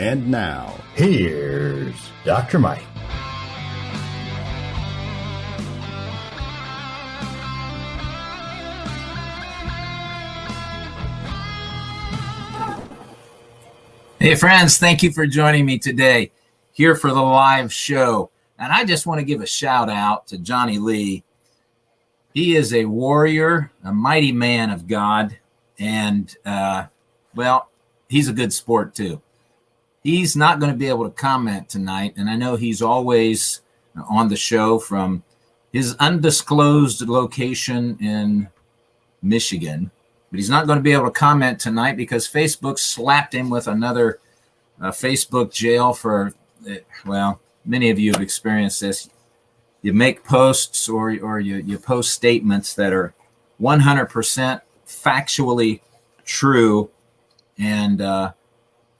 And now, here's Dr. Mike. Hey friends, thank you for joining me today here for the live show. And I just want to give a shout out to Johnny Lee. He is a warrior, a mighty man of God, and he's a good sport too. He's not going to be able to comment tonight, and I know he's always on the show from his undisclosed location in Michigan. But he's not going to be able to comment tonight because Facebook slapped him with another Facebook jail for, many of you have experienced this. You make posts or you post statements that are 100% factually true, and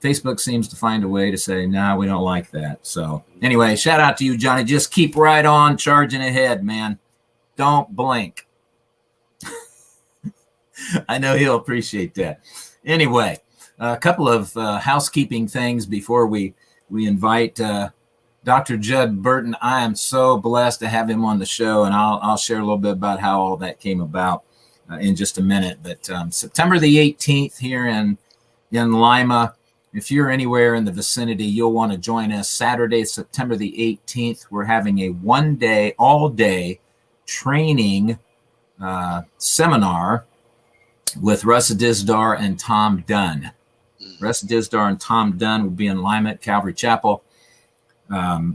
Facebook seems to find a way to say, nah, we don't like that. So anyway, shout out to you, Johnny. Just keep right on charging ahead, man. Don't blink. I know he'll appreciate that. Anyway, a couple of housekeeping things before we invite Dr. Judd Burton. I am so blessed to have him on the show, and I'll share a little bit about how all that came about in just a minute. But September the 18th here in Lima, if you're anywhere in the vicinity, you'll want to join us. Saturday, September the 18th, we're having a one-day, all-day training seminar with Russ Dizdar and Tom Dunn. Russ Dizdar and Tom Dunn will be in Lima at Calvary Chapel,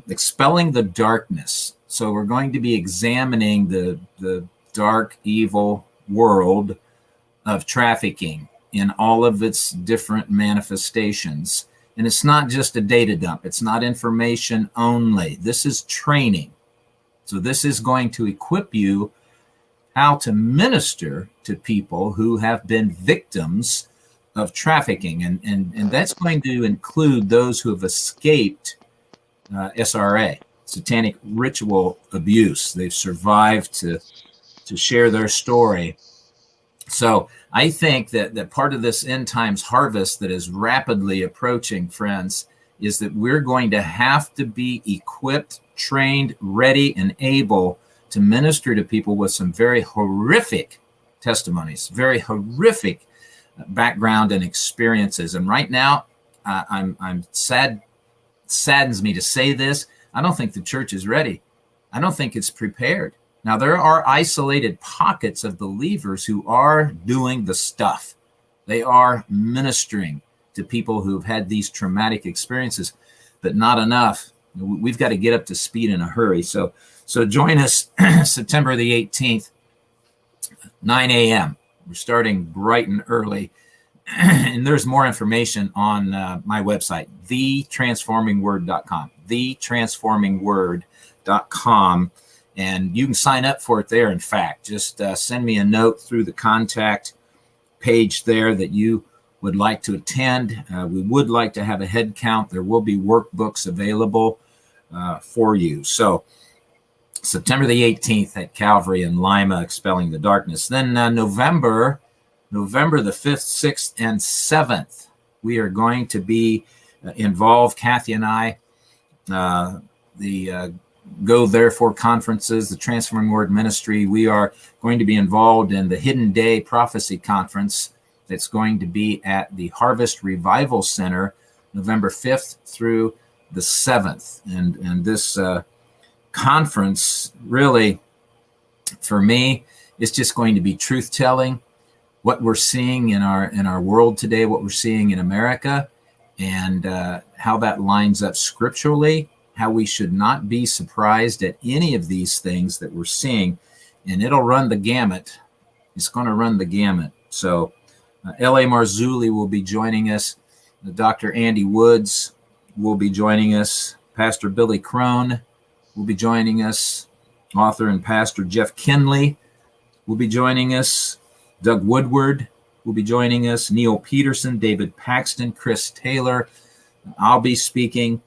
expelling the darkness. So we're going to be examining the dark, evil world of trafficking in all of its different manifestations. And it's not just a data dump. It's not information only. This is training. So this is going to equip you how to minister to people who have been victims of trafficking. And that's going to include those who have escaped SRA, satanic ritual abuse. They've survived to share their story. So I think that part of this end times harvest that is rapidly approaching, friends, is that we're going to have to be equipped, trained, ready, and able to minister to people with some very horrific testimonies, very horrific background and experiences. And right now, I'm saddens me to say this. I don't think the church is ready. I don't think it's prepared. Now, there are isolated pockets of believers who are doing the stuff. They are ministering to people who've had these traumatic experiences, but not enough. We've got to get up to speed in a hurry. So join us September the 18th, 9 a.m. We're starting bright and early. And there's more information on my website, thetransformingword.com, thetransformingword.com. And you can sign up for it there. In fact, just send me a note through the contact page there that you would like to attend. We would like to have a head count. There will be workbooks available for you. So September the 18th at Calvary in Lima, expelling the darkness. Then November the 5th, 6th, and 7th, we are going to be involved, Kathy and I, the Go Therefore conferences, the Transforming Word Ministry. We are going to be involved in the Hidden Day Prophecy Conference that's going to be at the Harvest Revival Center, November 5th through the 7th. And this conference really, for me, is just going to be truth-telling, what we're seeing in our world today, what we're seeing in America, and how that lines up scripturally, how we should not be surprised at any of these things that we're seeing. And it'll run the gamut. It's going to run the gamut. So L.A. Marzulli will be joining us. Dr. Andy Woods will be joining us. Pastor Billy Crone will be joining us. Author and pastor Jeff Kinley will be joining us. Doug Woodward will be joining us. Neil Peterson, David Paxton, Chris Taylor. I'll be speaking.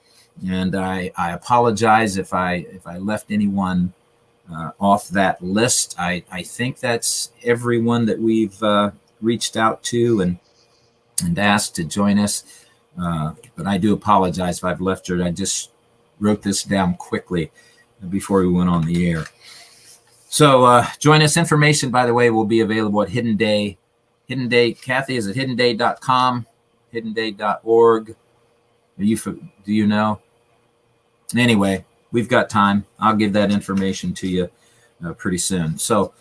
And I apologize if I left anyone off that list. I think that's everyone that we've reached out to and asked to join us. But I do apologize if I've left it. I just wrote this down quickly before we went on the air. So join us. Information, by the way, will be available at Hidden Day. Hidden Day, Kathy, is it hiddenday.com, hiddenday.org? Do you know? Anyway, we've got time. I'll give that information to you pretty soon. So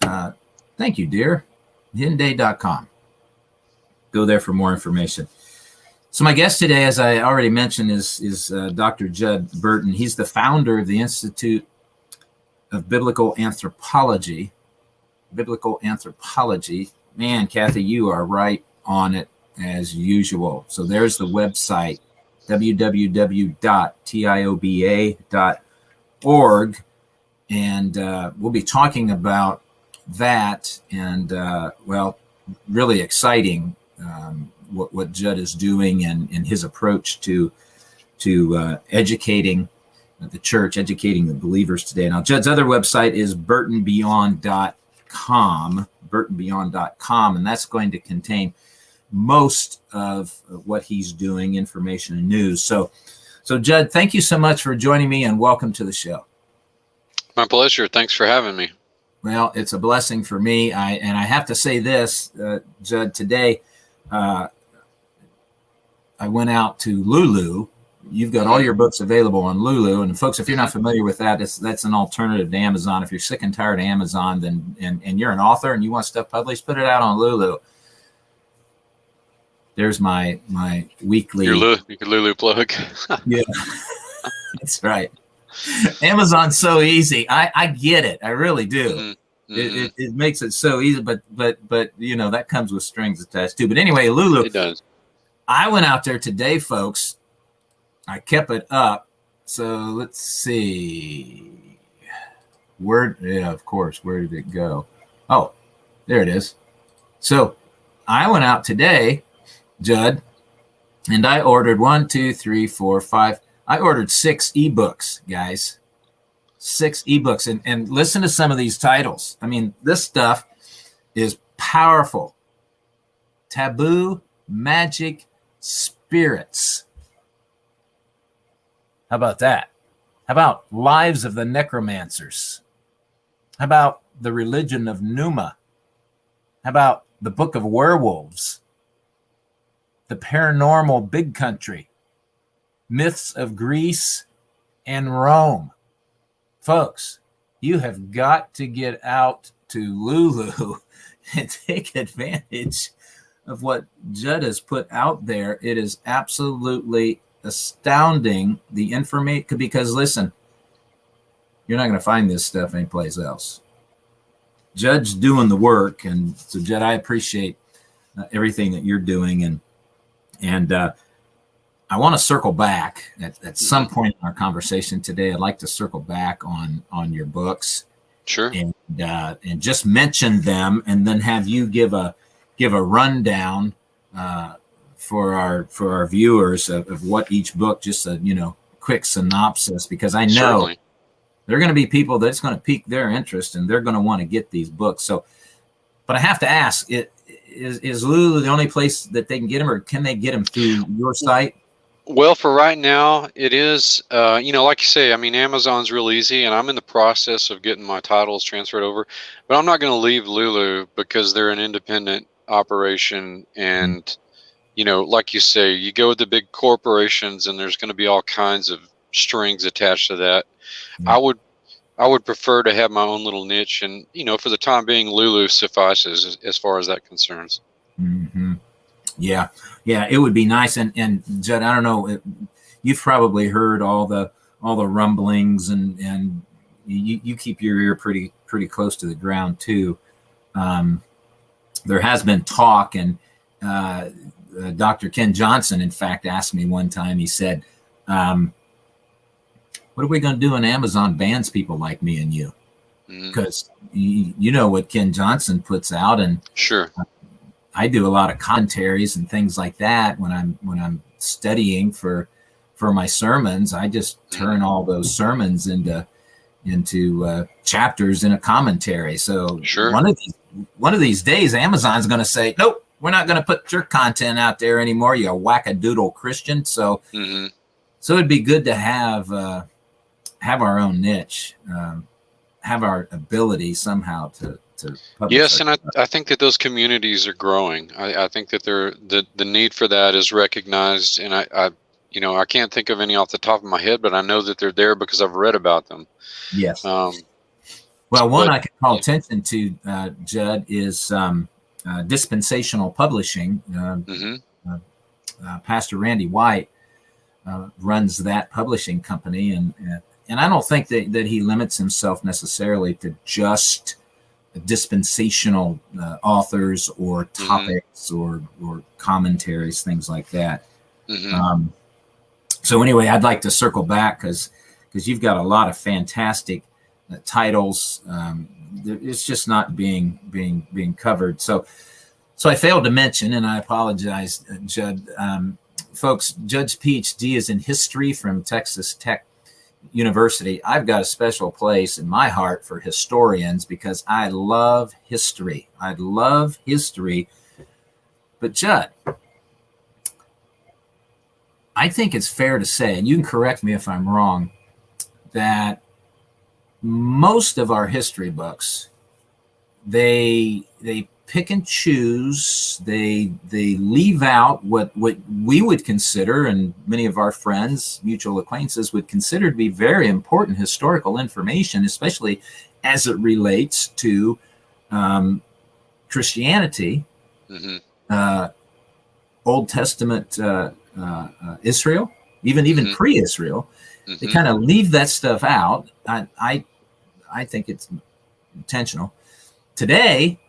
thank you, dear. hiddenday.com. Go there for more information. So my guest today, as I already mentioned, is Dr. Judd Burton. He's the founder of the Institute of Biblical Anthropology. Biblical Anthropology. Man, Kathy, you are right on it as usual. So there's the website, www.tioba.org. And we'll be talking about that and, really exciting what Judd is doing and his approach to educating the church, educating the believers today. Now, Judd's other website is burtonbeyond.com, and that's going to contain most of what he's doing, information and news. So Judd, thank you so much for joining me and welcome to the show. My pleasure. Thanks for having me. Well, it's a blessing for me. I have to say this, Judd, today, I went out to Lulu. You've got all your books available on Lulu. And folks, if you're not familiar with that, that's an alternative to Amazon. If you're sick and tired of Amazon, then and you're an author and you want stuff published, put it out on Lulu. There's my weekly. Your Lulu plug. Yeah, that's right. Amazon's so easy. I get it. I really do. Mm-hmm. It makes it so easy, but that comes with strings attached too. But anyway, Lulu. It does. I went out there today, folks. I kept it up. So let's see. Of course. Where did it go? Oh, there it is. So I went out today, Judd, and I ordered 1, 2, 3, 4, 5. I ordered 6 ebooks, guys. 6 ebooks. And listen to some of these titles. I mean, this stuff is powerful. Taboo, Magic, Spirits. How about that? How about Lives of the Necromancers? How about The Religion of Numa? How about The Book of Werewolves? The Paranormal Big Country? Myths of Greece and Rome. Folks, you have got to get out to Lulu and take advantage of what Judd has put out there. It is absolutely astounding, the information, because listen, you're not going to find this stuff anyplace else. Judd's doing the work, and so Judd, I appreciate everything that you're doing, and I want to circle back at some point in our conversation today. I'd like to circle back on your books, sure, and just mention them, and then have you give a rundown for our viewers of what each book, just a quick synopsis, because I know certainly there are going to be people that's going to pique their interest and they're going to want to get these books. So, but I have to ask, is Lulu the only place that they can get them, or can they get them through your site? Well, for right now, it is, like you say, I mean, Amazon's real easy, and I'm in the process of getting my titles transferred over, but I'm not going to leave Lulu because they're an independent operation. And, like you say, you go with the big corporations and there's going to be all kinds of strings attached to that. Mm-hmm. I would prefer to have my own little niche, and, for the time being, Lulu suffices as far as that concerns. Mm-hmm. Yeah, it would be nice. And Judd, I don't know, you've probably heard all the rumblings, and you keep your ear pretty close to the ground too. There has been talk, and Dr. Ken Johnson, in fact, asked me one time. He said, "What are we going to do when Amazon bans people like me and you?" Because you know what Ken Johnson puts out, and sure. I do a lot of commentaries and things like that when I'm studying for my sermons. I just turn all those sermons into chapters in a commentary. So sure. one of these days, Amazon's going to say, "Nope, we're not going to put your content out there anymore, you wackadoodle Christian. So so it'd be good to have our own niche, have our ability somehow to publish. Yes, and I think that those communities are growing. I think that the need for that is recognized, and I can't think of any off the top of my head, but I know that they're there because I've read about them. Yes. Well, one I can call attention to, Judd, is dispensational publishing. Pastor Randy White runs that publishing company, and I don't think that he limits himself necessarily to just dispensational authors or topics or commentaries, things like that. So anyway, I'd like to circle back because you've got a lot of fantastic titles. It's just not being covered. So I failed to mention, and I apologize, Judd. Folks, Judd's PhD is in history from Texas Tech University. I've got a special place in my heart for historians because I love history. But Judd, I think it's fair to say, and you can correct me if I'm wrong, that most of our history books, they pick and choose, they leave out what we would consider, and many of our friends, mutual acquaintances, would consider to be very important historical information, especially as it relates to Christianity, Old Testament Israel, even pre-Israel. They kind of leave that stuff out. I think it's intentional. Today,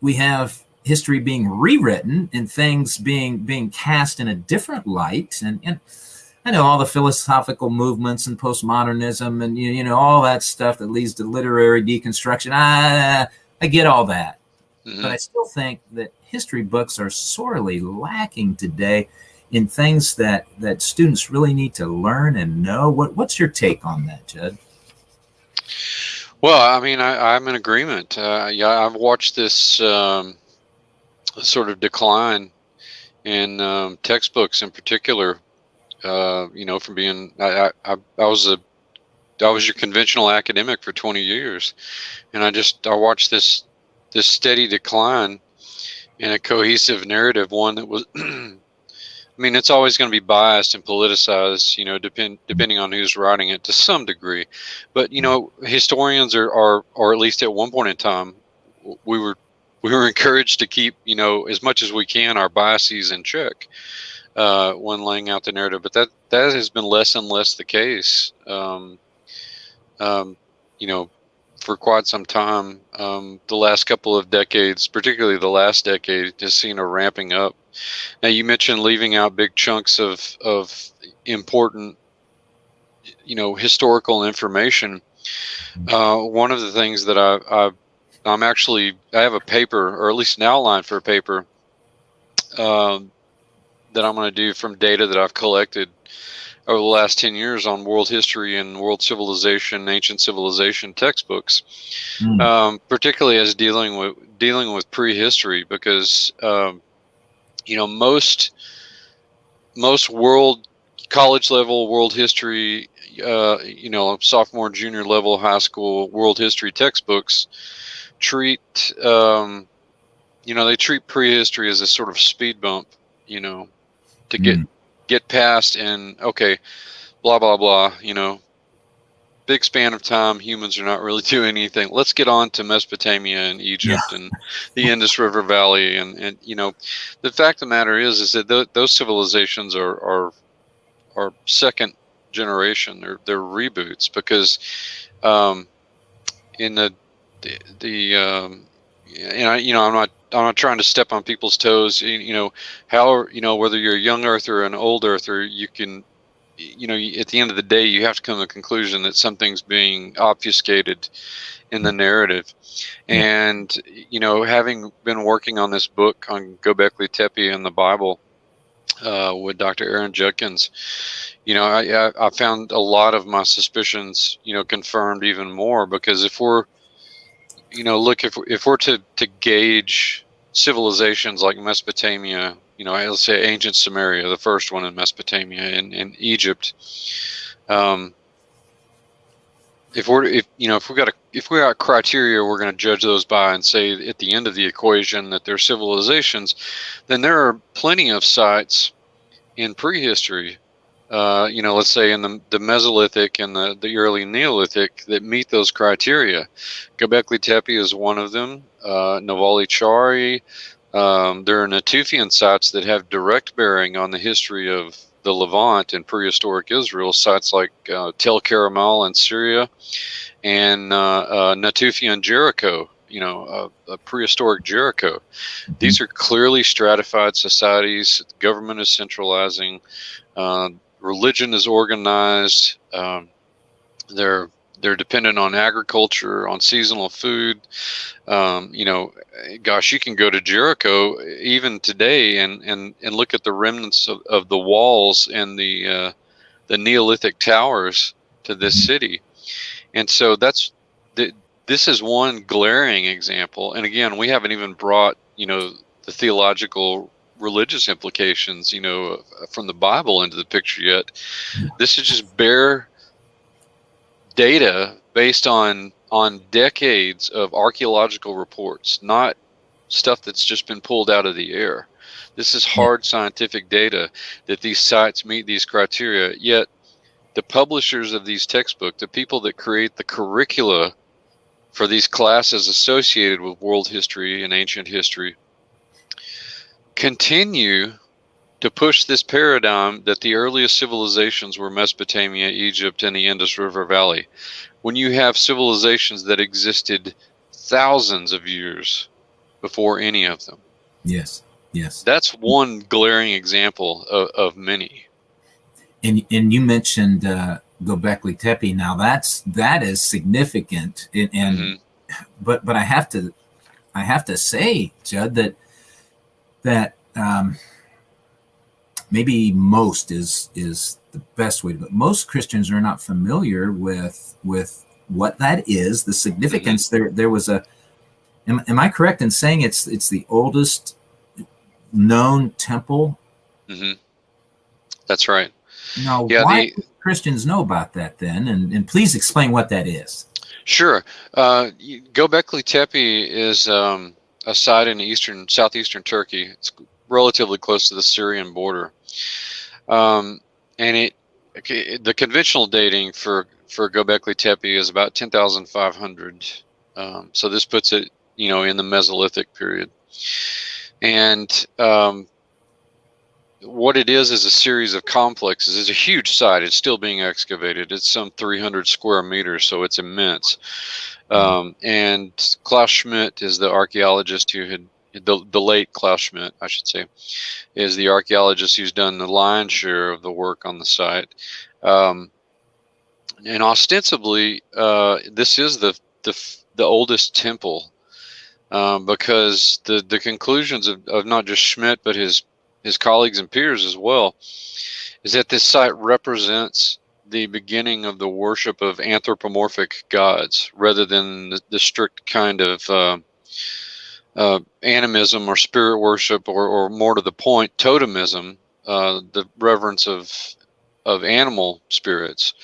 we have history being rewritten and things being cast in a different light. And I know all the philosophical movements and postmodernism and you know all that stuff that leads to literary deconstruction. I get all that, but I still think that history books are sorely lacking today in things that students really need to learn and know. What's your take on that, Judd? Well, I mean, I'm in agreement. I've watched this sort of decline in textbooks, in particular. From being I was your conventional academic for 20 years, and I watched this steady decline in a cohesive narrative, one that was. I mean, it's always going to be biased and politicized, depending on who's writing it to some degree. But, historians are, or at least at one point in time, we were encouraged to keep, as much as we can, our biases in check when laying out the narrative. But that has been less and less the case, for quite some time. The last couple of decades, particularly the last decade, has seen a ramping up. Now, you mentioned leaving out big chunks of important, historical information. One of the things that I have a paper, or at least an outline for a paper that I'm going to do from data that I've collected over the last 10 years on world history and world civilization, ancient civilization textbooks, particularly as dealing with prehistory, because most world college level world history, sophomore, junior level high school world history textbooks treat they treat prehistory as a sort of speed bump, to get past, and okay, blah blah blah, big span of time, humans are not really doing anything. Let's get on to Mesopotamia and Egypt and the Indus River Valley, and the fact of the matter is that those civilizations are second generation. They're reboots, because I'm not trying to step on people's toes. Whether you're a young earther or an old earther, you can. At the end of the day, you have to come to the conclusion that something's being obfuscated in the narrative. And, having been working on this book on Göbekli Tepe and the Bible with Dr. Aaron Judkins, I found a lot of my suspicions, confirmed even more, because if we're, if we're to gauge civilizations like Mesopotamia, let's say ancient Samaria, the first one in Mesopotamia, and Egypt. If we got criteria we're going to judge those by and say at the end of the equation that they're civilizations, then there are plenty of sites in prehistory, let's say in the Mesolithic and the early Neolithic that meet those criteria. Göbekli Tepe is one of them. Navali Chari. There are Natufian sites that have direct bearing on the history of the Levant and prehistoric Israel, sites like Tel Karamal in Syria and Natufian Jericho, a prehistoric Jericho. These are clearly stratified societies. The government is centralizing. Religion is organized. They're dependent on agriculture, on seasonal food. You can go to Jericho even today and look at the remnants of the walls and the Neolithic towers to this city. And so this is one glaring example. And again, we haven't even brought, the theological religious implications, from the Bible into the picture yet. This is just bare data based on decades of archaeological reports, not stuff that's just been pulled out of the air. This is hard scientific data that these sites meet these criteria, yet the publishers of these textbooks, the people that create the curricula for these classes associated with world history and ancient history, continue to push this paradigm that the earliest civilizations were Mesopotamia, Egypt, and the Indus River Valley, when you have civilizations that existed thousands of years before any of them. Yes. That's one glaring example of many. And you mentioned Göbekli Tepe. Now that is significant, but I have to say, Judd, that maybe most is the best way, but most Christians are not familiar with what that is, the significance. There was am I correct in saying it's the oldest known temple? That's right. Now, why do Christians know about that then? And please explain what that is. Sure. Göbekli Tepe is a site in southeastern Turkey. It's relatively close to the Syrian border. And the conventional dating for Göbekli Tepe is about 10,500. So this puts it, in the Mesolithic period. And what it is a series of complexes. It's a huge site. It's still being excavated. It's some 300 square meters, so it's immense. And Klaus Schmidt is the archaeologist who had, the late Klaus Schmidt, I should say, is the archaeologist who's done the lion's share of the work on the site. And ostensibly, this is the oldest temple, because the conclusions of not just Schmidt, but his colleagues and peers as well, is that this site represents the beginning of the worship of anthropomorphic gods rather than the strict kind of animism or spirit worship, or more to the point, totemism, the reverence of animal spirits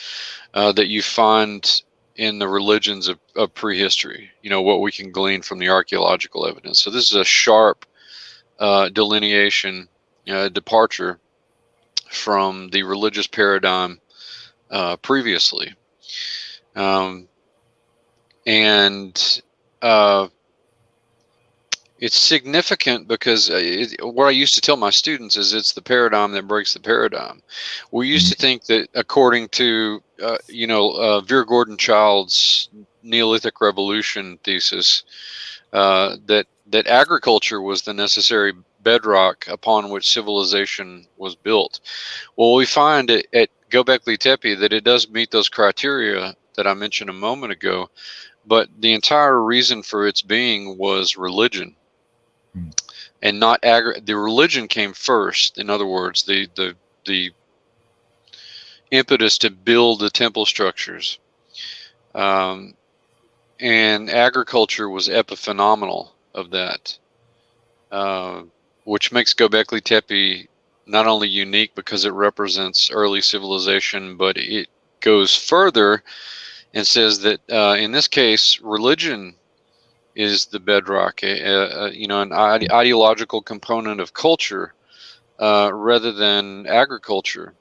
that you find in the religions of prehistory, what we can glean from the archaeological evidence. So this is a sharp delineation, departure from the religious paradigm previously. It's significant because what I used to tell my students is it's the paradigm that breaks the paradigm. We used to think that according to, Vera Gordon Child's Neolithic Revolution thesis, that agriculture was the necessary bedrock upon which civilization was built. Well, we find at Göbekli Tepe that it does meet those criteria that I mentioned a moment ago, but the entire reason for its being was religion. And not the religion came first. In other words, the impetus to build the temple structures, and agriculture was epiphenomenal of that. which makes Göbekli Tepe not only unique because it represents early civilization, but it goes further and says that in this case, religion is the bedrock, an ideological component of culture rather than agriculture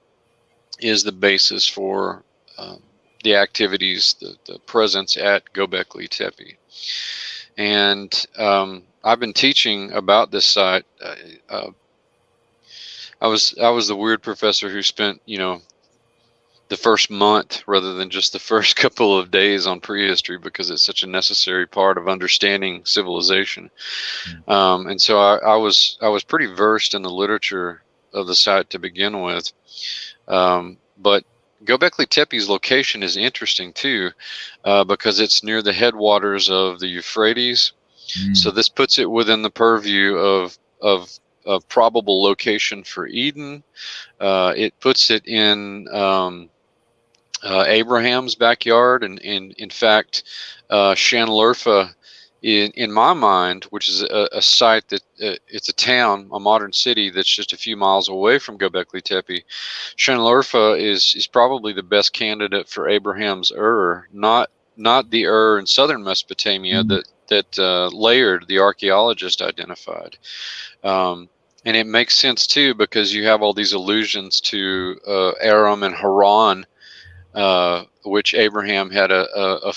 is the basis for the activities, the presence at Göbekli Tepe. And I've been teaching about this site. I was the weird professor who spent, the first month rather than just the first couple of days on prehistory, because it's such a necessary part of understanding civilization. And so I was pretty versed in the literature of the site to begin with. But Göbekli Tepe's location is interesting too, because it's near the headwaters of the Euphrates. So this puts it within the purview of probable location for Eden. It puts it in Abraham's backyard, and in fact, Shanlurfa, in my mind, which is a site that it's a town, a modern city that's just a few miles away from Göbekli Tepe. Shanlurfa is probably the best candidate for Abraham's Ur, not the Ur in southern Mesopotamia that Layard, the archaeologist, identified. And it makes sense too, because you have all these allusions to Aram and Haran, which Abraham had a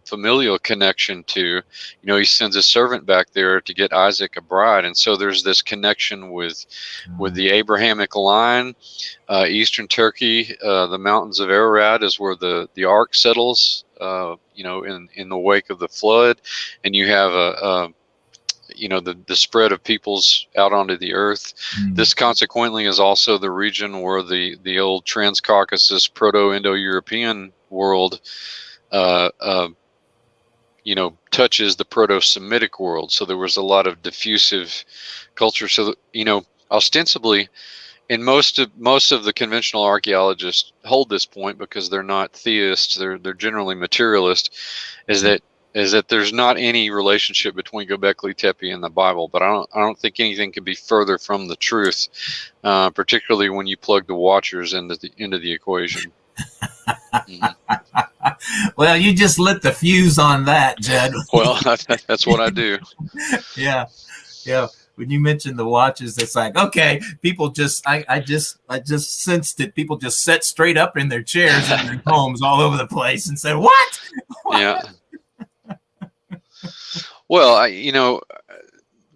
familial connection to. He sends his servant back there to get Isaac a bride, and so there's this connection with the Abrahamic line. Eastern Turkey, the mountains of Ararat is where the ark settles. In the wake of the flood, and you have the spread of peoples out onto the earth. This consequently is also the region where the old Trans-Caucasus Proto-Indo-European world touches the Proto-Semitic world. So there was a lot of diffusive culture. So ostensibly, and most of the conventional archaeologists hold this point because they're not theists, they're generally materialist, is that there's not any relationship between Göbekli Tepe and the Bible. But I don't think anything could be further from the truth, particularly when you plug the Watchers into the equation. Well, you just lit the fuse on that, Judd. Well, that's what I do. Yeah. When you mentioned the Watchers, it's like, okay, people I just sensed it. People just sat straight up in their chairs in their homes all over the place and said, "What?" Yeah. Well,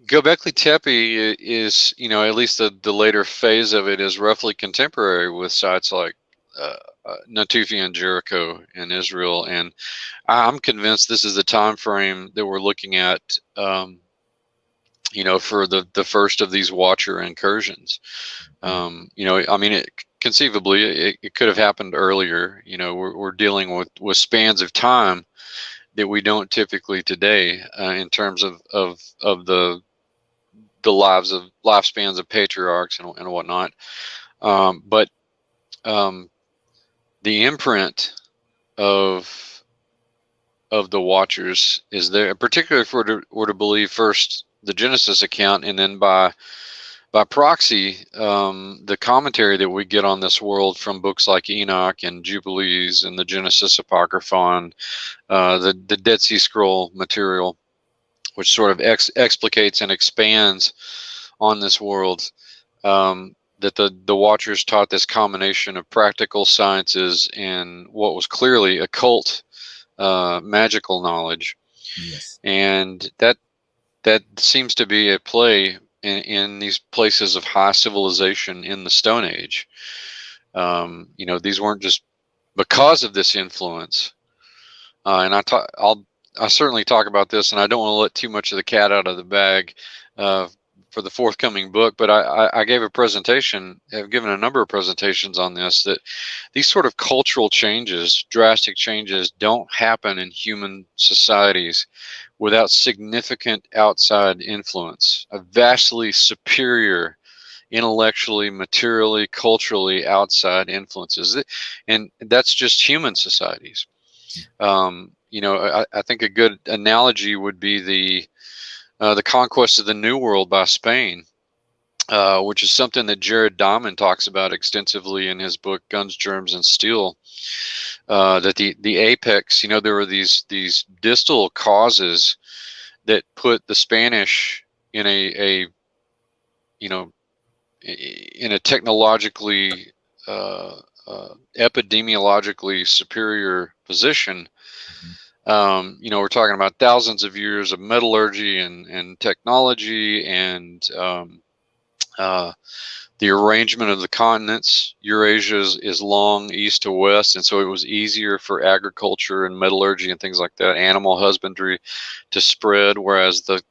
Göbekli Tepe is, at least the later phase of it is roughly contemporary with sites like Natufi and Jericho in Israel, and I'm convinced this is the time frame that we're looking at, for the first of these Watcher incursions. Conceivably, it could have happened earlier. We're dealing with spans of time that we don't typically today, in terms of the lifespans of patriarchs and whatnot. But the imprint of the Watchers is there, particularly if we're to believe first the Genesis account, and then by proxy, the commentary that we get on this world from books like Enoch and Jubilees and the Genesis Apocryphon, the Dead Sea Scroll material, which sort of explicates and expands on this world, that the Watchers taught this combination of practical sciences and what was clearly occult, magical knowledge. Yes. And that seems to be at play in these places of high civilization in the Stone Age. These weren't just because of this influence. And I certainly talk about this, and I don't want to let too much of the cat out of the bag for the forthcoming book. But I gave a presentation. I've given a number of presentations on this, that these sort of cultural changes, drastic changes, don't happen in human societies without significant outside influence, a vastly superior, intellectually, materially, culturally outside influences. And that's just human societies. I think a good analogy would be the conquest of the New World by Spain, which is something that Jared Diamond talks about extensively in his book Guns, Germs, and Steel. That the apex, there were these distal causes that put the Spanish in a in a technologically epidemiologically superior position. We're talking about thousands of years of metallurgy and technology and the arrangement of the continents. Eurasia is long east to west, and so it was easier for agriculture and metallurgy and things like that, animal husbandry, to spread, whereas the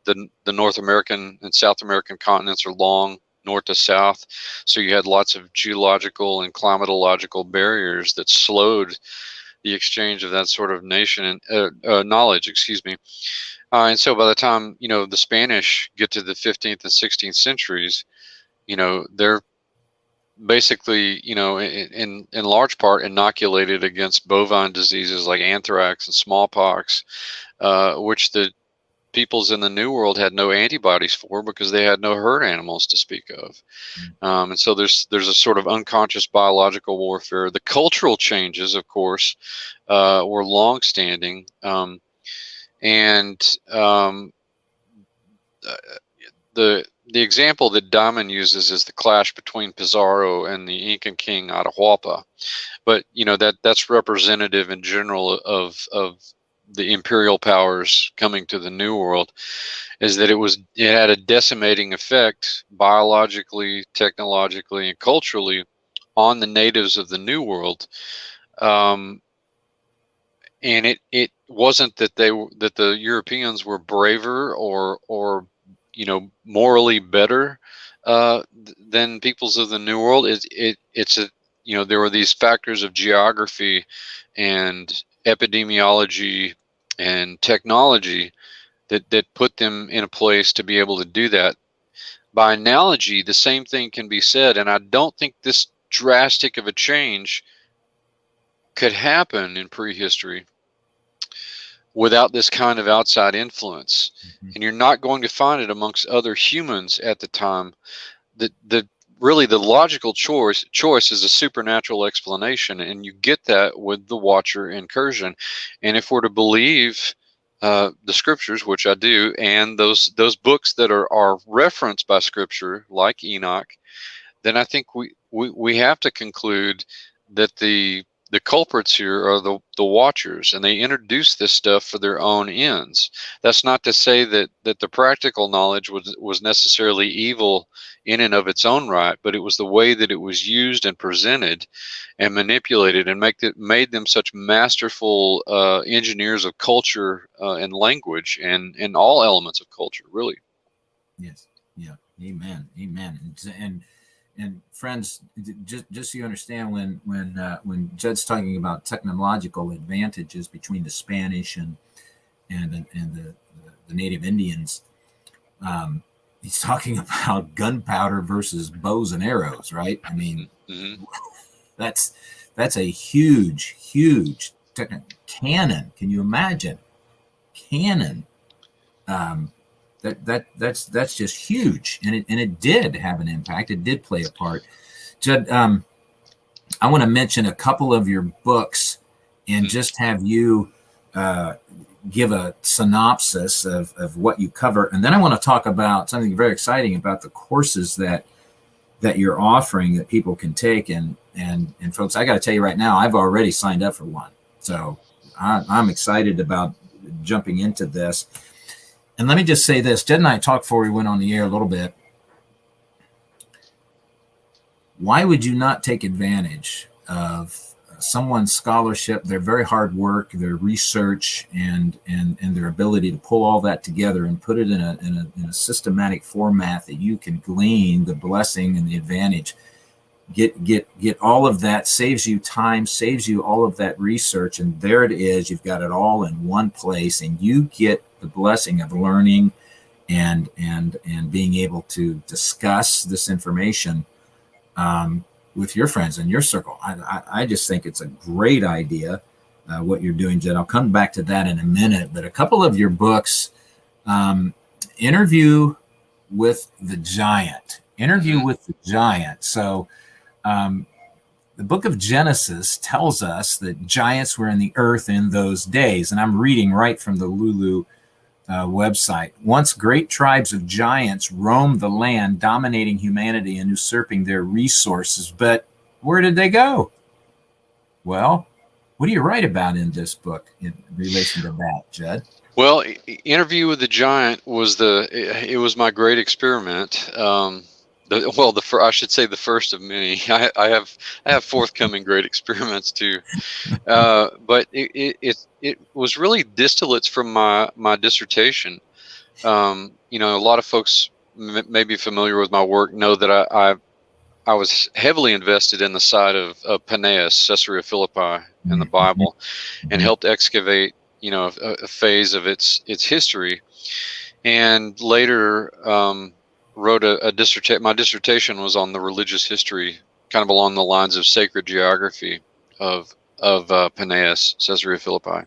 North American and South American continents are long north to south. So you had lots of geological and climatological barriers that slowed the exchange of that sort of nation and knowledge, excuse me. And so by the time, the Spanish get to the 15th and 16th centuries, they're basically, in large part inoculated against bovine diseases like anthrax and smallpox, which the peoples in the New World had no antibodies for because they had no herd animals to speak of. And so there's a sort of unconscious biological warfare. The cultural changes, of course, were longstanding. The example that Diamond uses is the clash between Pizarro and the Incan king Atahualpa, but that's representative in general of the imperial powers coming to the New World, is that it had a decimating effect biologically, technologically, and culturally on the natives of the New World. And it wasn't that the Europeans were braver or morally better than peoples of the New World. There were these factors of geography and epidemiology and technology that put them in a place to be able to do that. By analogy, the same thing can be said, and I don't think this drastic of a change could happen in prehistory without this kind of outside influence. And you're not going to find it amongst other humans at the time. Really the logical choice is a supernatural explanation, and you get that with the Watcher incursion. And if we're to believe the scriptures, which I do, and those books that are referenced by scripture, like Enoch, then I think we have to conclude that the culprits here are the Watchers, and they introduce this stuff for their own ends. That's not to say that the practical knowledge was necessarily evil in and of its own right, but it was the way that it was used and presented and manipulated and made them such masterful engineers of culture and language and all elements of culture, really. Yes. Yeah. Amen. And friends, just so you understand, when Judd's talking about technological advantages between the Spanish and the native Indians, he's talking about gunpowder versus bows and arrows, right? I mean, that's a huge cannon. Can you imagine? Cannon. That's just huge, and it did have an impact. It did play a part. Judd, I want to mention a couple of your books and just have you give a synopsis of what you cover, and then I want to talk about something very exciting about the courses that you're offering that people can take. And folks, I got to tell you right now, I've already signed up for one, so I'm excited about jumping into this. And let me just say this. Judd and I talked before we went on the air a little bit. Why would you not take advantage of someone's scholarship, their very hard work, their research, and their ability to pull all that together and put it in a systematic format that you can glean the blessing and the advantage? Get all of that, saves you time, saves you all of that research, and there it is. You've got it all in one place, and you get the blessing of learning and being able to discuss this information with your friends in your circle. I just think it's a great idea what you're doing, Judd. I'll come back to that in a minute, but a couple of your books, interview with the giant. Interview with the giant. So the book of Genesis tells us that giants were in the earth in those days. And I'm reading right from the Lulu website. Once great tribes of giants roamed the land, dominating humanity and usurping their resources. But where did they go? Well, what do you write about in this book in relation to that, Judd? Well, Interview with the Giant was it was my great experiment. I should say the first of many. I have forthcoming great experiments too, but it was really distillates from my dissertation. A lot of folks may be familiar with my work, know that I was heavily invested in the site of Paneas, Caesarea Philippi, in the Bible, and helped excavate a phase of its history, and later wrote a dissertation. My dissertation was on the religious history, kind of along the lines of sacred geography of Paneas, Caesarea Philippi.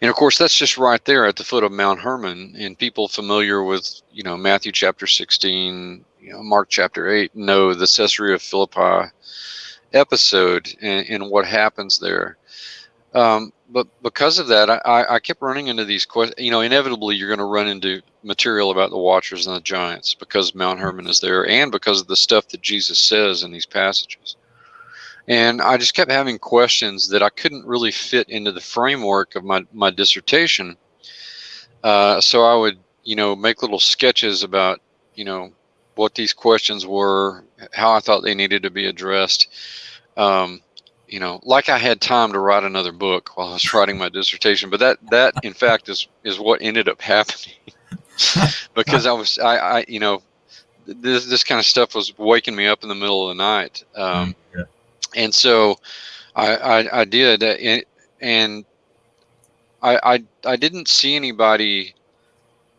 And of course, that's just right there at the foot of Mount Hermon. And people familiar with Matthew chapter 16, Mark chapter 8 know the Caesarea Philippi episode and what happens there. But because of that, I kept running into these questions. Inevitably, you're going to run into material about the Watchers and the Giants because Mount Hermon is there, and because of the stuff that Jesus says in these passages. And I just kept having questions that I couldn't really fit into the framework of my dissertation. So I would, make little sketches about, what these questions were, how I thought they needed to be addressed. Like I had time to write another book while I was writing my dissertation, but that in fact is what ended up happening because this kind of stuff was waking me up in the middle of the night. And so I did, and I didn't see anybody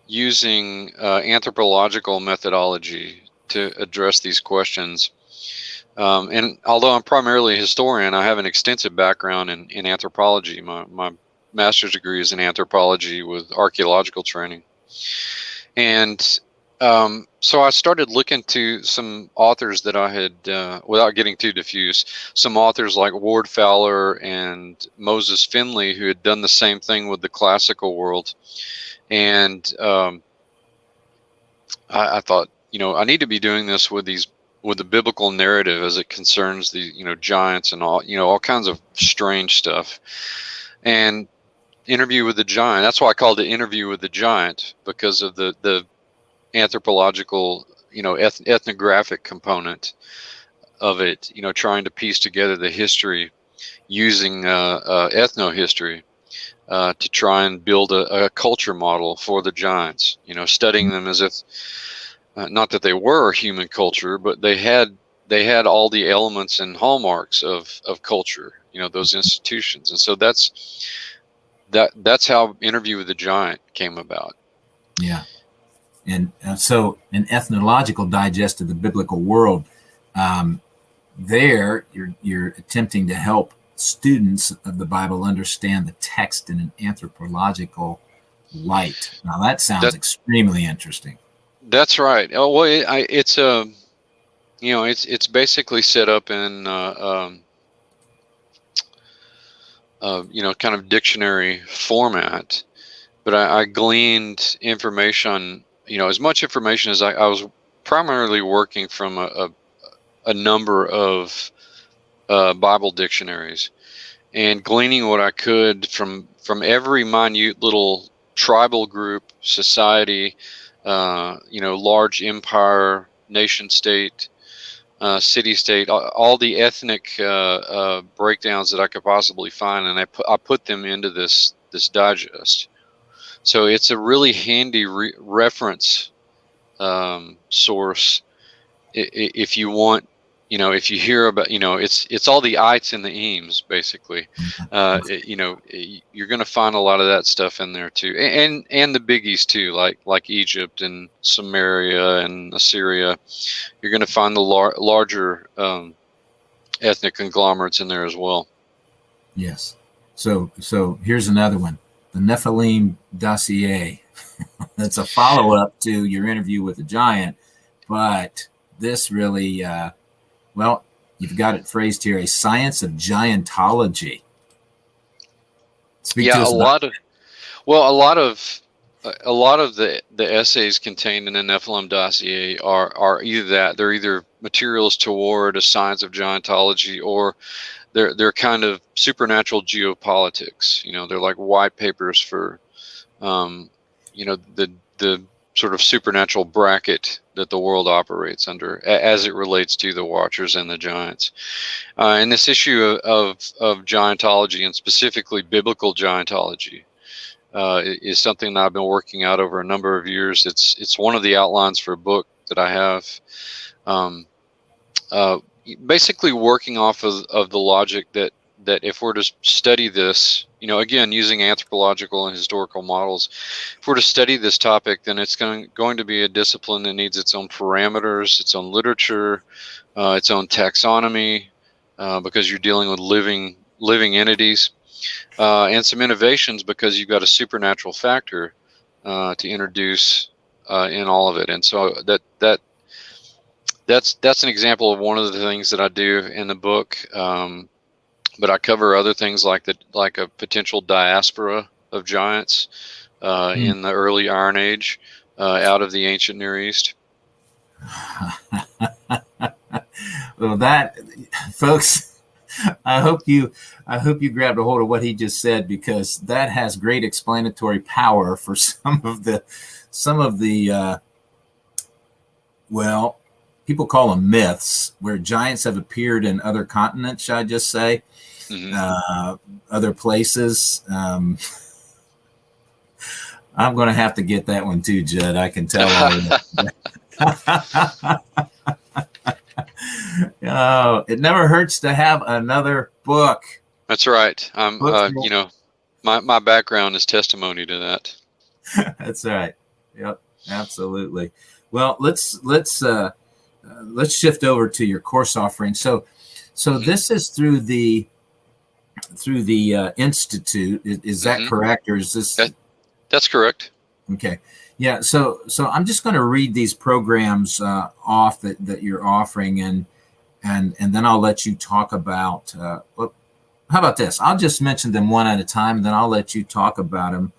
using anthropological methodology to address these questions. And although I'm primarily a historian, I have an extensive background in anthropology. My master's degree is in anthropology with archaeological training. And so I started looking to some authors that I had, without getting too diffuse, some authors like Ward Fowler and Moses Finley, who had done the same thing with the classical world. And I thought, I need to be doing this with the biblical narrative as it concerns the giants and all kinds of strange stuff. And Interview with the Giant, that's why I called it Interview with the Giant, because of the anthropological ethnographic component of it, trying to piece together the history using ethnohistory to try and build a culture model for the giants, studying them as if not that they were human culture, but they had all the elements and hallmarks of culture, those institutions. And so that's how Interview with the Giant came about. Yeah. And so an ethnological digest of the biblical world, there you're attempting to help students of the Bible understand the text in an anthropological light. Now that sounds extremely interesting. That's right. Oh, well, it's it's basically set up in kind of dictionary format, but I gleaned information, as much information as I was primarily working from a number of Bible dictionaries, and gleaning what I could from every minute little tribal group, society, large empire, nation state, city state, all the ethnic breakdowns that I could possibly find, and I put them into this digest. So it's a really handy reference source if you want. If you hear about, it's all the ites and the eames, basically. You're going to find a lot of that stuff in there too, and the biggies too, like Egypt and Samaria and Assyria. You're going to find the larger ethnic conglomerates in there as well. Yes. So here's another one: the Nephilim dossier. It's a follow-up to your interview with the giant, but this really, well, you've got it phrased here, a science of giantology. Speak to Yeah, us about. a lot of the essays contained in the Nephilim dossier are either that they're either materials toward a science of giantology, or they're kind of supernatural geopolitics. They're like white papers for the sort of supernatural bracket that the world operates under as it relates to the Watchers and the Giants. And this issue of giantology, and specifically biblical giantology, is something that I've been working out over a number of years. It's one of the outlines for a book that I have. Basically working off of the logic that if we're to study this, again, using anthropological and historical models, if we're to study this topic, then it's going to be a discipline that needs its own parameters, its own literature, its own taxonomy, because you're dealing with living entities, and some innovations because you've got a supernatural factor to introduce in all of it. And so that's an example of one of the things that I do in the book. But I cover other things like a potential diaspora of giants in the early Iron Age out of the ancient Near East. Well, that, folks, I hope you grabbed a hold of what he just said, because that has great explanatory power for some of the well, people call them myths, where giants have appeared in other continents, shall I just say, other places. I'm going to have to get that one too, Judd. I can tell already. It never hurts to have another book. That's right. My background is testimony to that. That's right. Yep, absolutely. Well, let's shift over to your course offering. So this is through the institute. Is that correct, or is this? That's correct. Okay. Yeah. So I'm just going to read these programs off that you're offering, and then I'll let you talk about. How about this? I'll just mention them one at a time, and then I'll let you talk about them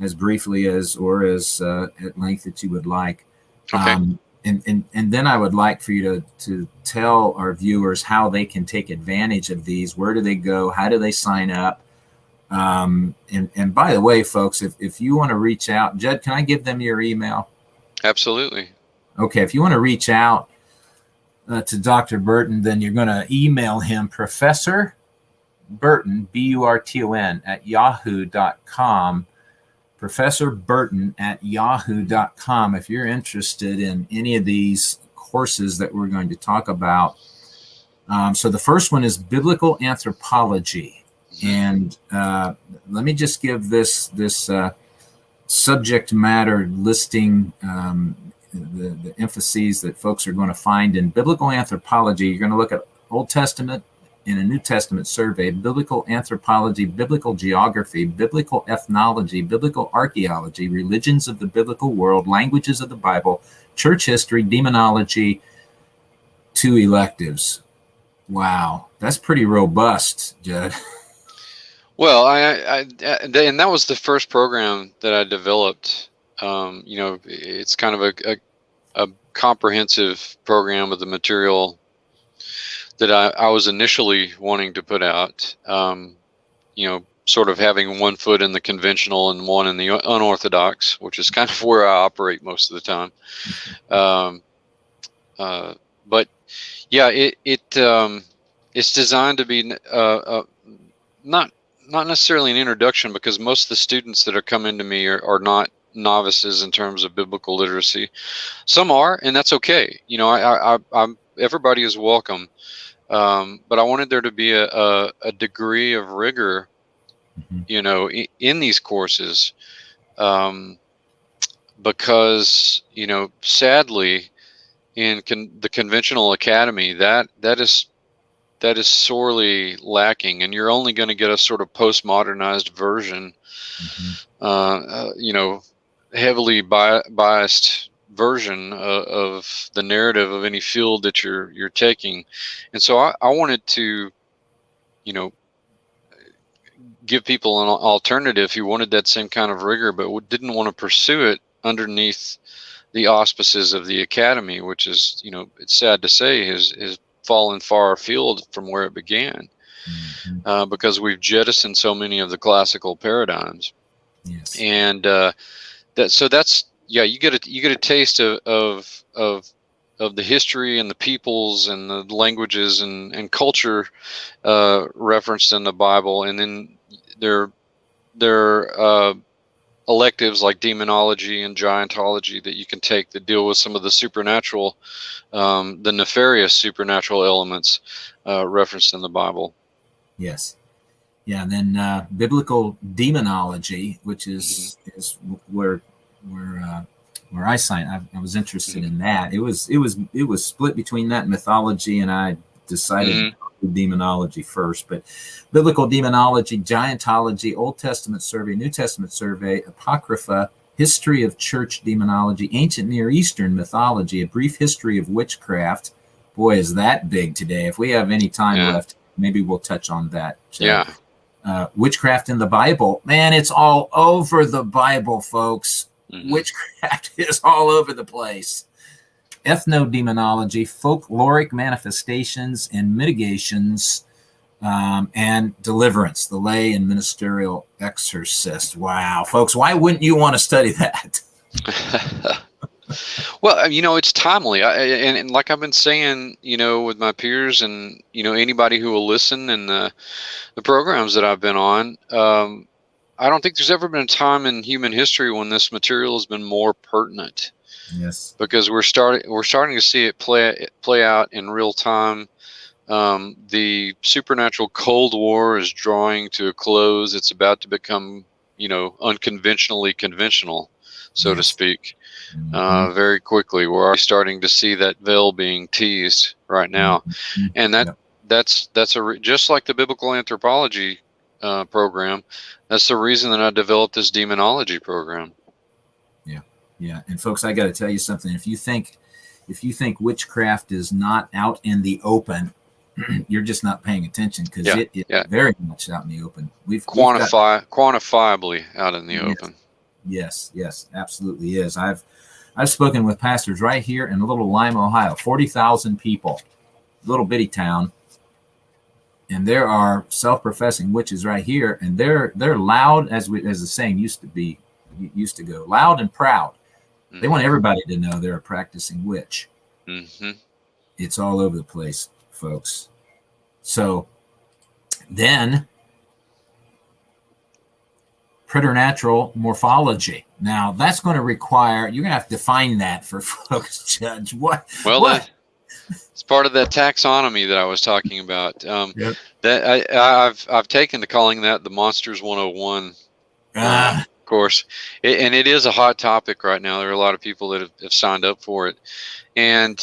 as briefly as at length that you would like. Okay. And then I would like for you to tell our viewers how they can take advantage of these. Where do they go? How do they sign up? And by the way, folks, if you want to reach out, Judd, can I give them your email? Absolutely. Okay. If you want to reach out to Dr. Burton, then you're going to email him, Professor Burton, Burton, at yahoo.com. Professor Burton at yahoo.com. If you're interested in any of these courses that we're going to talk about. So the first one is biblical anthropology. And let me just give this subject matter listing, the emphases that folks are going to find in biblical anthropology. You're going to look at Old Testament and a New Testament survey, biblical anthropology, biblical geography, biblical ethnology, biblical archaeology, religions of the biblical world, languages of the Bible, church history, demonology, 2 electives. Wow, that's pretty robust, Judd. Well, and that was the first program that I developed. It's kind of a comprehensive program of the material that I was initially wanting to put out, sort of having one foot in the conventional and one in the unorthodox, which is kind of where I operate most of the time. But yeah, it's designed to be not necessarily an introduction, because most of the students that are coming to me are not novices in terms of biblical literacy. Some are, and that's okay. I'm everybody is welcome. But I wanted there to be a degree of rigor, in these courses, because, sadly, in the conventional academy, that is sorely lacking, and you're only going to get a sort of postmodernized version, heavily biased version of the narrative of any field that you're taking. And so I wanted to, you know, give people an alternative who wanted that same kind of rigor, but didn't want to pursue it underneath the auspices of the academy, which is, you know, it's sad to say, has fallen far afield from where it began, because we've jettisoned so many of the classical paradigms. Yes. And that's yeah, you get a taste of the history and the peoples and the languages and culture referenced in the Bible, and then there are electives like demonology and giantology that you can take that deal with some of the supernatural, the nefarious supernatural elements referenced in the Bible. Yes. Yeah. And then biblical demonology, which is where I signed. I was interested in that. It was split between that and mythology, and I decided to do demonology first. But biblical demonology, giantology, Old Testament survey, New Testament survey, apocrypha, history of church demonology, ancient Near Eastern mythology, a brief history of witchcraft. Boy, is that big today. If we have any time left, maybe we'll touch on that. Yeah. Witchcraft in the Bible. Man, it's all over the Bible, folks. Witchcraft is all over the place. Ethnodemonology, folkloric manifestations and mitigations, and deliverance, the lay and ministerial exorcist. Wow, folks, why wouldn't you want to study that? Well, you know, it's timely. And like I've been saying, you know, with my peers and, you know, anybody who will listen and the programs that I've been on, I don't think there's ever been a time in human history when this material has been more pertinent. Yes, because we're starting to see it play out in real time. The supernatural Cold War is drawing to a close. It's about to become, you know, unconventionally conventional, so to speak, very quickly. We're already starting to see that veil being teased right now, and that's just like the biblical anthropology program. That's the reason that I developed this demonology program. Yeah, and folks, I got to tell you something. If you think witchcraft is not out in the open, you're just not paying attention, because it is very much out in the open. We've quantifiably out in the open. Yes, absolutely is. I've spoken with pastors right here in little Lima, Ohio, 40,000 people, little bitty town, and there are self-professing witches right here, and they're loud, as the saying used to go, loud and proud. They want everybody to know they're a practicing witch. It's all over the place, folks. So then, preternatural morphology. Now, that's going to require, you're going to have to define that for folks, Judge. What? It's part of that taxonomy that I was talking about. That I've taken to calling that the Monsters 101 course, and it is a hot topic right now. There are a lot of people that have signed up for it, and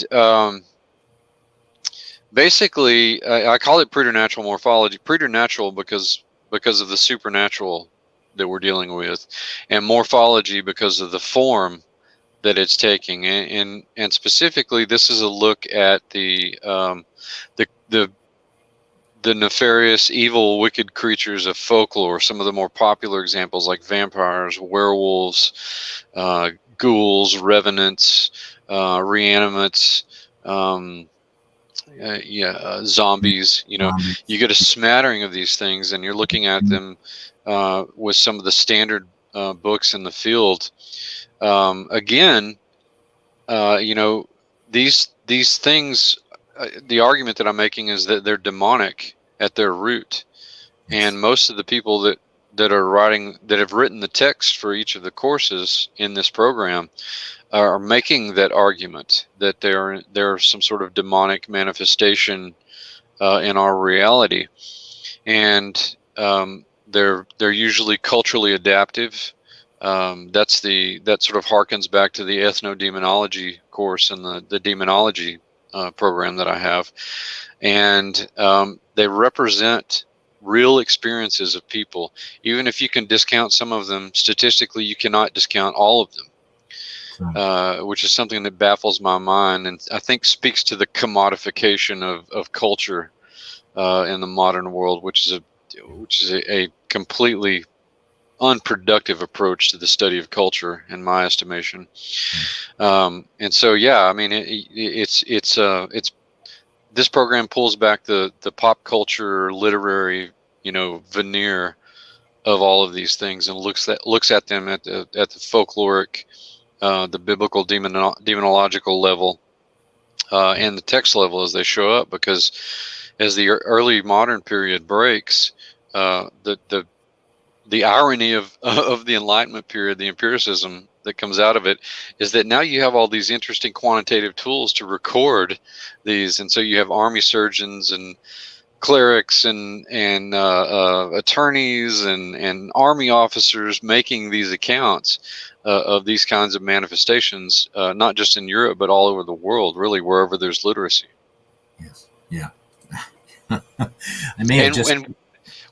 basically, I call it preternatural morphology. Preternatural because of the supernatural that we're dealing with, and morphology because of the form that it's taking. And specifically, this is a look at the nefarious, evil, wicked creatures of folklore. Some of the more popular examples, like vampires, werewolves, ghouls, revenants, reanimates, zombies. You know, you get a smattering of these things, and you're looking at them with some of the standard books in the field. Again, you know, these things. The argument that I'm making is that they're demonic at their root, and most of the people that have written the text for each of the courses in this program are making that argument that there's some sort of demonic manifestation in our reality, and they're usually culturally adaptive. That sort of harkens back to the ethnodemonology course and the demonology program that I have, and they represent real experiences of people. Even if you can discount some of them, statistically, you cannot discount all of them. Which is something that baffles my mind, and I think speaks to the commodification of culture in the modern world, which is a completely unproductive approach to the study of culture, in my estimation. And so, yeah, I mean, it's this program pulls back the pop culture literary, veneer of all of these things, and looks at them at the folkloric, the biblical demonological level, and the text level as they show up. Because as the early modern period breaks, the irony of the Enlightenment period, the empiricism that comes out of it, is that now you have all these interesting quantitative tools to record these, and so you have army surgeons and clerics and attorneys and army officers making these accounts of these kinds of manifestations, not just in Europe but all over the world, really wherever there's literacy. Yes. Yeah. I may have just. And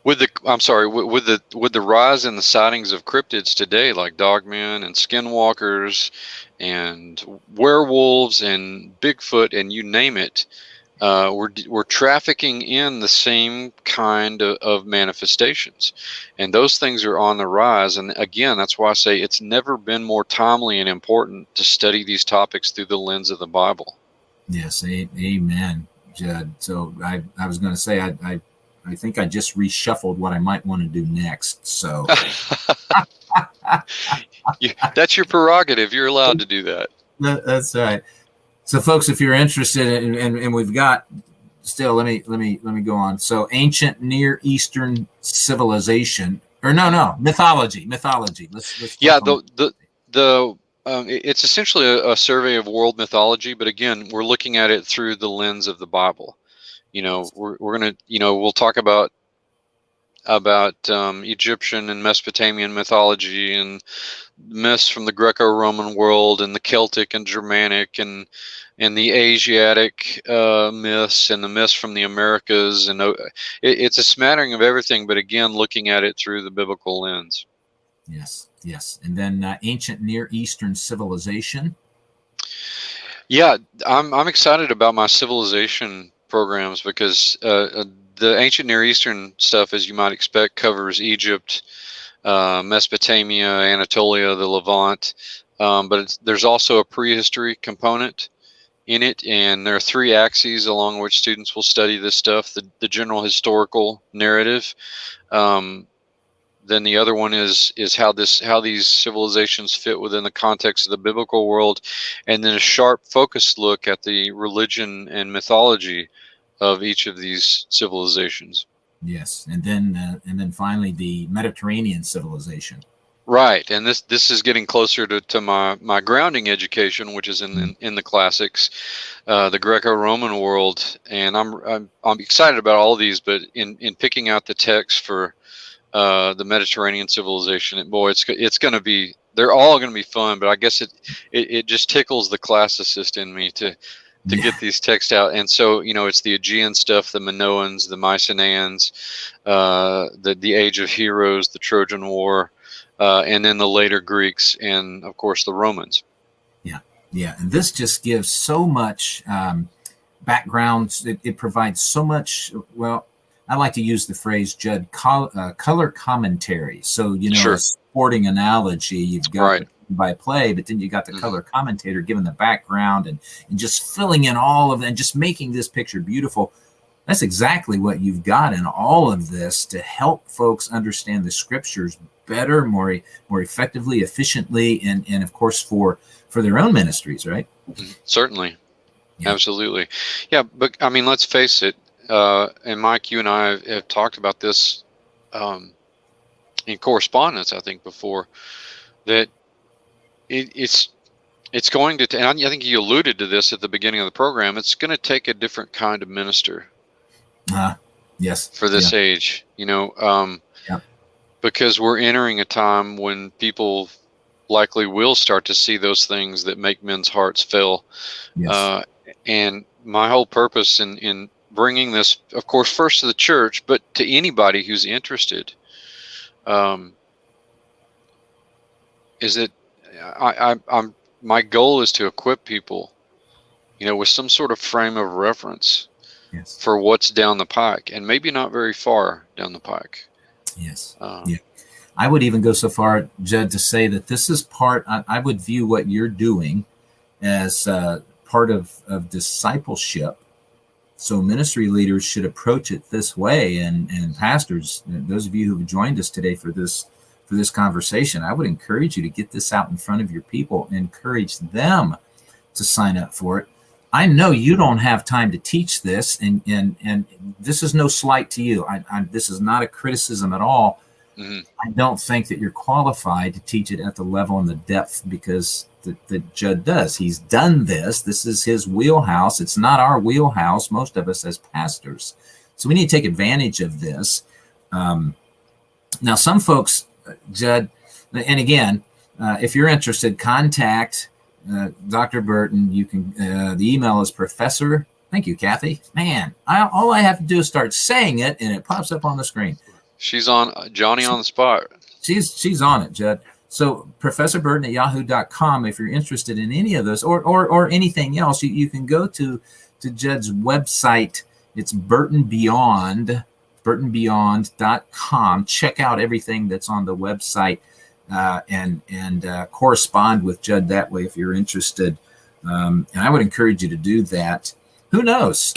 with the rise in the sightings of cryptids today, like dogmen and skinwalkers and werewolves and Bigfoot and you name it, we're trafficking in the same kind of manifestations, and those things are on the rise. And again, that's why I say it's never been more timely and important to study these topics through the lens of the Bible. Yes, amen, Judd. So I was going to say I think I just reshuffled what I might want to do next. So that's your prerogative. You're allowed to do that. That's right. So, folks, if you're interested, and we've got still, let me go on. So, ancient Near Eastern civilization, or mythology. Let's yeah, it's essentially a survey of world mythology, but again, we're looking at it through the lens of the Bible. We're gonna, we'll talk about Egyptian and Mesopotamian mythology and myths from the Greco-Roman world and the Celtic and Germanic and the Asiatic myths and the myths from the Americas, and it's a smattering of everything, but again, looking at it through the biblical lens. Yes. And then ancient Near Eastern civilization. Yeah, I'm excited about my civilization programs because the ancient Near Eastern stuff, as you might expect, covers Egypt, Mesopotamia, Anatolia, the Levant, but there's also a prehistory component in it, and there are 3 axes along which students will study this stuff: the general historical narrative, then the other one is how these civilizations fit within the context of the biblical world, and then a sharp, focused look at the religion and mythology of each of these civilizations. Yes, and then finally the Mediterranean civilization. Right, and this is getting closer to my grounding education, which is in the classics, the Greco-Roman world, and I'm excited about all of these. But in picking out the text for the Mediterranean civilization, it's going to be, they're all going to be fun. But I guess it just tickles the classicist in me to get these texts out. And so, it's the Aegean stuff, the Minoans, the Mycenaeans, the Age of Heroes, the Trojan War, and then the later Greeks, and of course the Romans. Yeah. And this just gives so much background. It provides so much, well, I like to use the phrase, Judd, color commentary. So, Sure. A sporting analogy, you've got Right. by play, but then you got the color commentator giving the background and just filling in all of it and just making this picture beautiful. That's exactly what you've got in all of this to help folks understand the scriptures better, more effectively, efficiently, and of course for their own ministries, right? Certainly. Yeah. Absolutely. Yeah, but I mean, let's face it, and Mike, you and I have talked about this in correspondence, I think, before, that it's going to, and I think you alluded to this at the beginning of the program, it's going to take a different kind of minister. Yes. For this age, because we're entering a time when people likely will start to see those things that make men's hearts fail. Yes. And my whole purpose in bringing this, of course, first to the church, but to anybody who's interested. Is that I'm my goal is to equip people, with some sort of frame of reference Yes. for what's down the pike, and maybe not very far down the pike. Yes. Yeah. I would even go so far, Judd, to say that this is I would view what you're doing as part of discipleship. So ministry leaders should approach it this way, and pastors, those of you who have joined us today for this conversation, I would encourage you to get this out in front of your people, encourage them to sign up for it. I know you don't have time to teach this, and this is no slight to you. This is not a criticism at all. Mm-hmm. I don't think that you're qualified to teach it at the level and the depth because that Judd does. He's done this. This is his wheelhouse. It's not our wheelhouse, most of us as pastors. So we need to take advantage of this. Now, some folks, Judd, and again, if you're interested, contact Dr. Burton. You can. The email is Professor. Thank you, Kathy. Man, all I have to do is start saying it, and it pops up on the screen. She's on Johnny on the spot. She's on it, Judd. So Professor Burton at yahoo.com. If you're interested in any of those or anything else, you can go to Judd's website. It's burtonbeyond.com. Check out everything that's on the website and correspond with Judd that way if you're interested. And I would encourage you to do that. Who knows?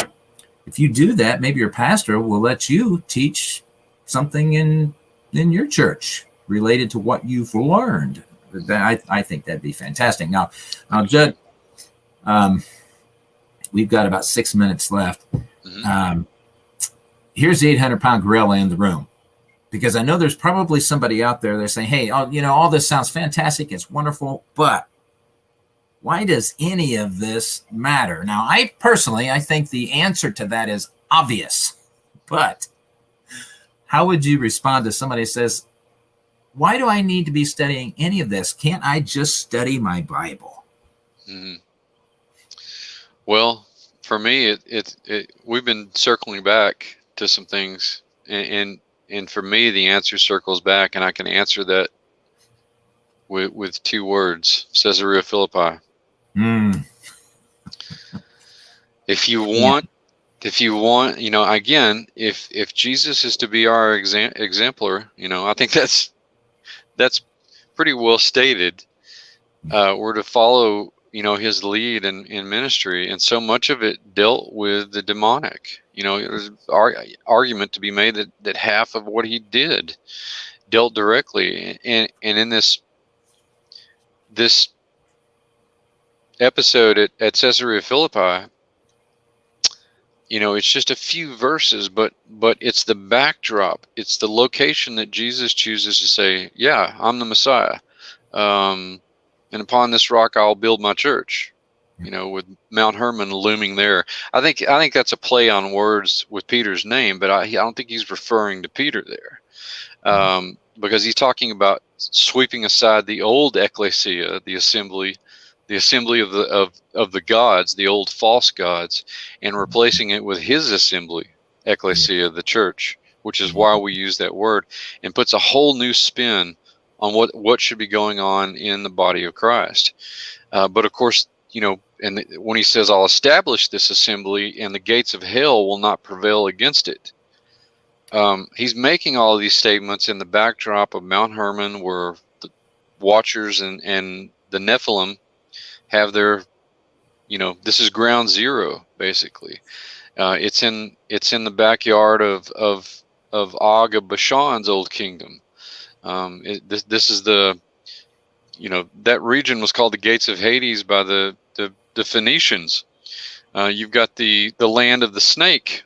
If you do that, maybe your pastor will let you teach something in your church related to what you've learned. I think that'd be fantastic. Now, Judd, we've got about 6 minutes left. Mm-hmm. Here's the 800-pound gorilla in the room, because I know there's probably somebody out there that's saying, hey, all this sounds fantastic. It's wonderful, but why does any of this matter? Now, I think the answer to that is obvious, but how would you respond to somebody who says, why do I need to be studying any of this? Can't I just study my Bible? Mm-hmm. Well, for me, we've been circling back to some things, and for me, the answer circles back, and I can answer that with 2 words: Caesarea Philippi. If you want, again, if Jesus is to be our exemplar, I think that's pretty well stated. We're to follow, his lead in ministry, and so much of it dealt with the demonic. There's argument to be made that half of what he did dealt directly, and in this episode at Caesarea Philippi, it's just a few verses, but it's the backdrop. It's the location that Jesus chooses to say, yeah, I'm the Messiah. And upon this rock, I'll build my church, with Mount Hermon looming there. I think that's a play on words with Peter's name, but I don't think he's referring to Peter there. Because he's talking about sweeping aside the old ecclesia, the assembly of the gods, the old false gods, and replacing it with his assembly, ecclesia, the church, which is why we use that word, and puts a whole new spin on what should be going on in the body of Christ. But of course, and when he says, I'll establish this assembly and the gates of hell will not prevail against it. He's making all of these statements in the backdrop of Mount Hermon, where the Watchers and the Nephilim have their, this is ground zero, basically. It's in the backyard of Og of Bashan's old kingdom. This is the, that region was called the Gates of Hades by the Phoenicians. You've got the land of the snake,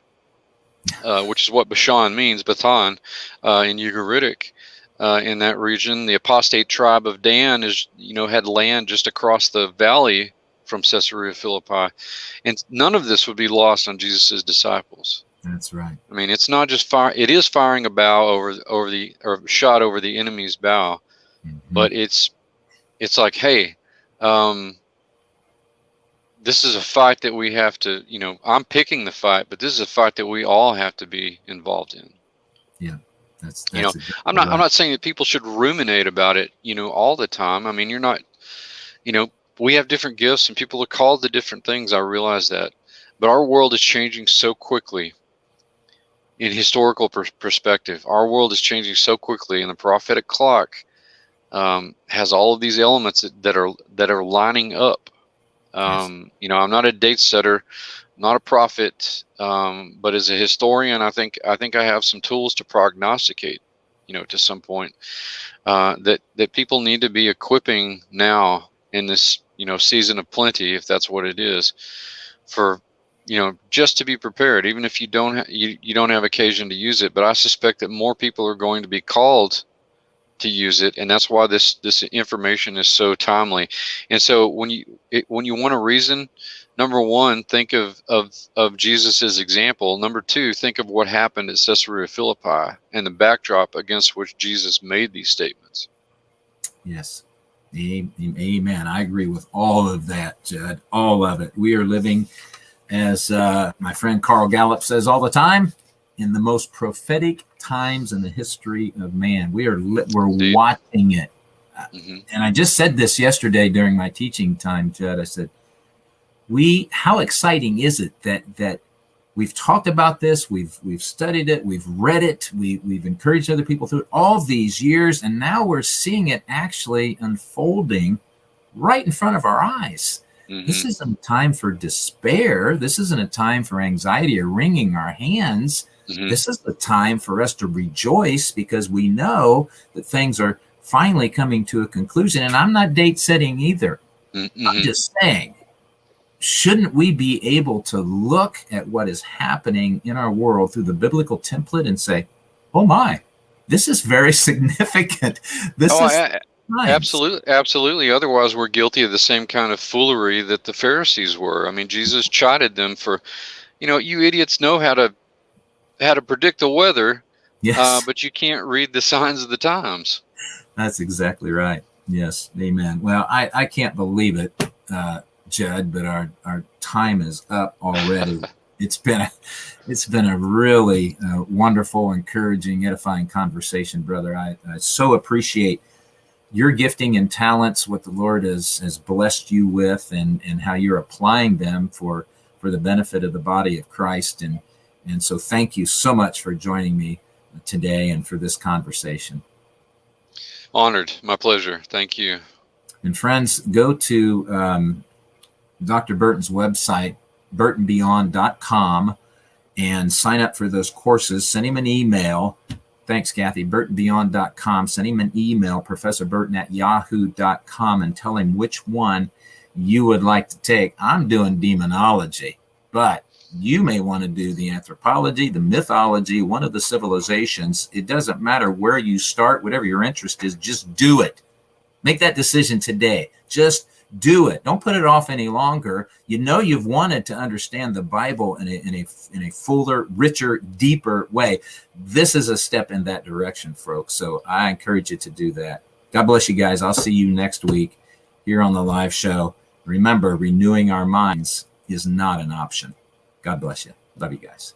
which is what Bashan means, Bathan, in Ugaritic. In that region, the apostate tribe of Dan had land just across the valley from Caesarea Philippi, and none of this would be lost on Jesus's disciples. That's right. I mean, it's not just fire; it is firing a bow or shot over the enemy's bow, but it's like, hey, this is a fight that we have to, I'm picking the fight, but this is a fight that we all have to be involved in. Yeah. That's I'm exactly not, right. I'm not saying that people should ruminate about it, all the time. I mean, you're not, we have different gifts and people are called to different things. I realize that, but our world is changing so quickly in historical perspective. Our world is changing so quickly, and the prophetic clock has all of these elements that are lining up. Yes. I'm not a date setter, not a prophet, but as a historian, I think I have some tools to prognosticate, to some point, that people need to be equipping now in this, season of plenty, if that's what it is, for, just to be prepared, even if you don't you don't have occasion to use it. But I suspect that more people are going to be called to use it, and that's why this information is so timely. And so when you want to reason, number one, think of Jesus's example. Number two, think of what happened at Caesarea Philippi and the backdrop against which Jesus made these statements. Yes. Amen. I agree with all of that, Judd. All of it. We are living, as my friend Carl Gallup says all the time, in the most prophetic times in the history of man. We're watching it. Mm-hmm. And I just said this yesterday during my teaching time, Judd. I said, how exciting is it that we've talked about this, we've studied it, we've read it, we've encouraged other people through it all these years, and now we're seeing it actually unfolding right in front of our eyes. Mm-hmm. This isn't a time for despair. This isn't a time for anxiety or wringing our hands. Mm-hmm. This is the time for us to rejoice, because we know that things are finally coming to a conclusion. And I'm not date setting either. Mm-hmm. I'm just saying, shouldn't we be able to look at what is happening in our world through the biblical template and say, oh my, this is very significant. Absolutely. Otherwise, we're guilty of the same kind of foolery that the Pharisees were. I mean, Jesus chided them for, you idiots know how to predict the weather, yes, but you can't read the signs of the times. That's exactly right. Yes, amen. Well, I can't believe it, Judd, but our time is up already. It's been a really wonderful, encouraging, edifying conversation, brother. I so appreciate your gifting and talents, what the Lord has blessed you with, and how you're applying them for the benefit of the body of Christ. And so thank you so much for joining me today and for this conversation. Honored. My pleasure. Thank you. And friends, go to Dr. Burton's website, burtonbeyond.com, and sign up for those courses. Send him an email. Thanks, Kathy. burtonbeyond.com. Send him an email, professorburton@yahoo.com, and tell him which one you would like to take. I'm doing demonology, but you may want to do the anthropology, the mythology, one of the civilizations. It doesn't matter where you start, whatever your interest is, just do it. Make that decision today. Just do it. Don't put it off any longer. You've wanted to understand the Bible in a fuller, richer, deeper way. This is a step in that direction, folks. So I encourage you to do that. God bless you guys. I'll see you next week here on the live show. Remember, renewing our minds is not an option. God bless you. Love you guys.